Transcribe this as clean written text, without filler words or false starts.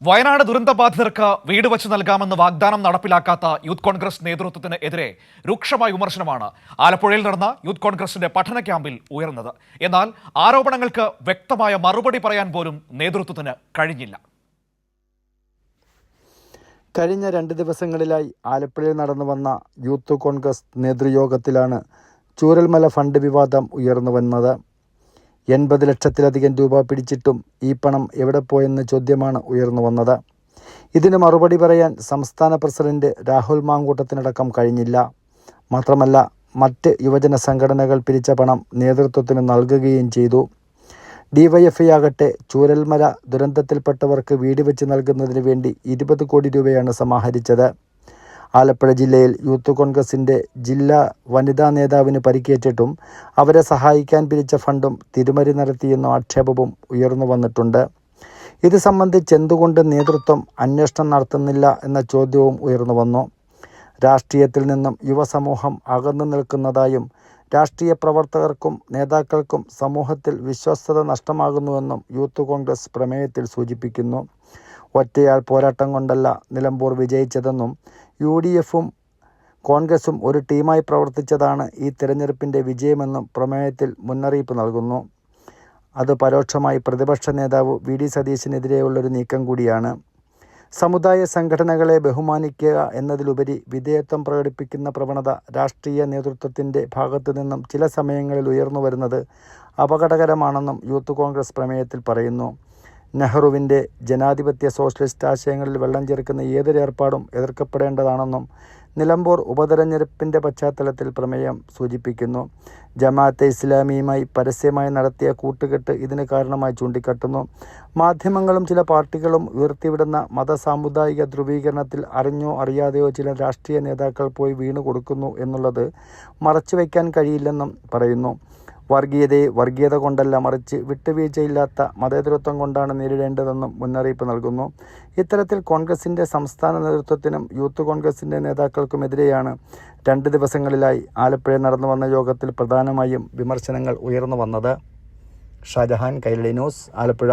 വയനാട് ദുരന്തബാധിതർക്ക് വീട് വച്ച് നൽകാമെന്ന് വാഗ്ദാനം നടപ്പിലാക്കാത്ത യൂത്ത് കോൺഗ്രസ് നേതൃത്വത്തിന് എതിരെ രൂക്ഷമായ വിമർശനമാണ് ആലപ്പുഴയിൽ നടന്ന യൂത്ത് കോൺഗ്രസിന്റെ പഠന ക്യാമ്പിൽ ഉയർന്നത്. എന്നാൽ ആരോപണങ്ങൾക്ക് വ്യക്തമായ മറുപടി പറയാൻ പോലും നേതൃത്വത്തിന് കഴിഞ്ഞില്ല. കഴിഞ്ഞ 2 ദിവസങ്ങളിലായി ആലപ്പുഴയിൽ നടന്നു വന്ന യൂത്ത് കോൺഗ്രസ് നേതൃയോഗത്തിലാണ് ചൂരൽമല ഫണ്ട് വിവാദം ഉയർന്നു വന്നത്. 80 ലക്ഷത്തിലധികം രൂപ പിടിച്ചിട്ടും ഈ പണം എവിടെ പോയെന്ന ചോദ്യമാണ് ഉയർന്നു വന്നത്. ഇതിന് മറുപടി പറയാൻ സംസ്ഥാന പ്രസിഡന്റ് രാഹുൽ മാങ്കൂട്ടത്തിനടക്കം കഴിഞ്ഞില്ല. മാത്രമല്ല, മറ്റ് യുവജന സംഘടനകൾ പിരിച്ച പണം നേതൃത്വത്തിന് നൽകുകയും ചെയ്തു. ഡിവൈഎഫ്ഐ ആകട്ടെ ചൂരൽമല ദുരന്തത്തിൽപ്പെട്ടവർക്ക് വീട് വെച്ച് നൽകുന്നതിന് വേണ്ടി 20 കോടി രൂപയാണ് സമാഹരിച്ചത്. ആലപ്പുഴ ജില്ലയിൽ യൂത്ത് കോൺഗ്രസിൻ്റെ ജില്ലാ വനിതാ നേതാവിന് പരിക്കേറ്റിട്ടും അവരെ സഹായിക്കാൻ പിരിച്ച ഫണ്ടും തിരിമറി നടത്തിയെന്ന ആക്ഷേപവും ഉയർന്നു വന്നിട്ടുണ്ട്. ഇത് സംബന്ധിച്ച് എന്തുകൊണ്ട് നേതൃത്വം അന്വേഷണം നടത്തുന്നില്ല എന്ന ചോദ്യവും ഉയർന്നു വന്നു. രാഷ്ട്രീയത്തിൽ നിന്നും യുവസമൂഹം അകന്നു നിൽക്കുന്നതായും രാഷ്ട്രീയ പ്രവർത്തകർക്കും നേതാക്കൾക്കും സമൂഹത്തിൽ വിശ്വസ്തത നഷ്ടമാകുന്നുവെന്നും യൂത്ത് കോൺഗ്രസ് പ്രമേയത്തിൽ സൂചിപ്പിക്കുന്നു. ഒറ്റയാൾ പോരാട്ടം കൊണ്ടല്ല നിലമ്പൂർ വിജയിച്ചതെന്നും UDFും കോൺഗ്രസും ഒരു ടീമായി പ്രവർത്തിച്ചതാണ് ഈ തിരഞ്ഞെടുപ്പിൻ്റെ വിജയമെന്നും പ്രമേയത്തിൽ മുന്നറിയിപ്പ് നൽകുന്നു. അത് പരോക്ഷമായി പ്രതിപക്ഷ നേതാവ് VD സതീശനെതിരെയുള്ളൊരു നീക്കം കൂടിയാണ്. സമുദായ സംഘടനകളെ ബഹുമാനിക്കുക എന്നതിലുപരി വിധേയത്വം പ്രകടിപ്പിക്കുന്ന പ്രവണത രാഷ്ട്രീയ നേതൃത്വത്തിൻ്റെ ഭാഗത്തു നിന്നും ചില സമയങ്ങളിൽ ഉയർന്നു വരുന്നത് അപകടകരമാണെന്നും യൂത്ത് കോൺഗ്രസ് പ്രമേയത്തിൽ പറയുന്നു. നെഹ്റുവിൻ്റെ ജനാധിപത്യ സോഷ്യലിസ്റ്റ് ആശയങ്ങളിൽ വെള്ളം ചേർക്കുന്ന ഏതൊരു ഏർപ്പാടും എതിർക്കപ്പെടേണ്ടതാണെന്നും നിലമ്പൂർ ഉപതെരഞ്ഞെടുപ്പിൻ്റെ പശ്ചാത്തലത്തിൽ പ്രമേയം സൂചിപ്പിക്കുന്നു. ജമാഅത്തെ ഇസ്ലാമിയുമായി പരസ്യമായി നടത്തിയ കൂട്ടുകെട്ട് ഇതിന് കാരണമായി ചൂണ്ടിക്കാട്ടുന്നു. മാധ്യമങ്ങളും ചില പാർട്ടികളും ഉയർത്തിവിടുന്ന മതസാമുദായിക ധ്രുവീകരണത്തിൽ അറിഞ്ഞോ അറിയാതെയോ ചില രാഷ്ട്രീയ നേതാക്കൾ പോയി വീണു കൊടുക്കുന്നു എന്നുള്ളത് മറച്ചുവെക്കാൻ കഴിയില്ലെന്നും പറയുന്നു. വർഗീയതയെ വർഗീയത കൊണ്ടല്ല, മറിച്ച് വിട്ടുവീഴ്ചയില്ലാത്ത മതേതരത്വം കൊണ്ടാണ് നേരിടേണ്ടതെന്നും മുന്നറിയിപ്പ് നൽകുന്നു. ഇത്തരത്തിൽ കോൺഗ്രസിൻ്റെ സംസ്ഥാന നേതൃത്വത്തിനും യൂത്ത് കോൺഗ്രസിൻ്റെ നേതാക്കൾക്കുമെതിരെയാണ് 2 ദിവസങ്ങളിലായി ആലപ്പുഴയിൽ നടന്നു വന്ന യോഗത്തിൽ പ്രധാനമായും വിമർശനങ്ങൾ ഉയർന്നു വന്നത്. ഷാജഹാൻ, കൈരളി ന്യൂസ്, ആലപ്പുഴ.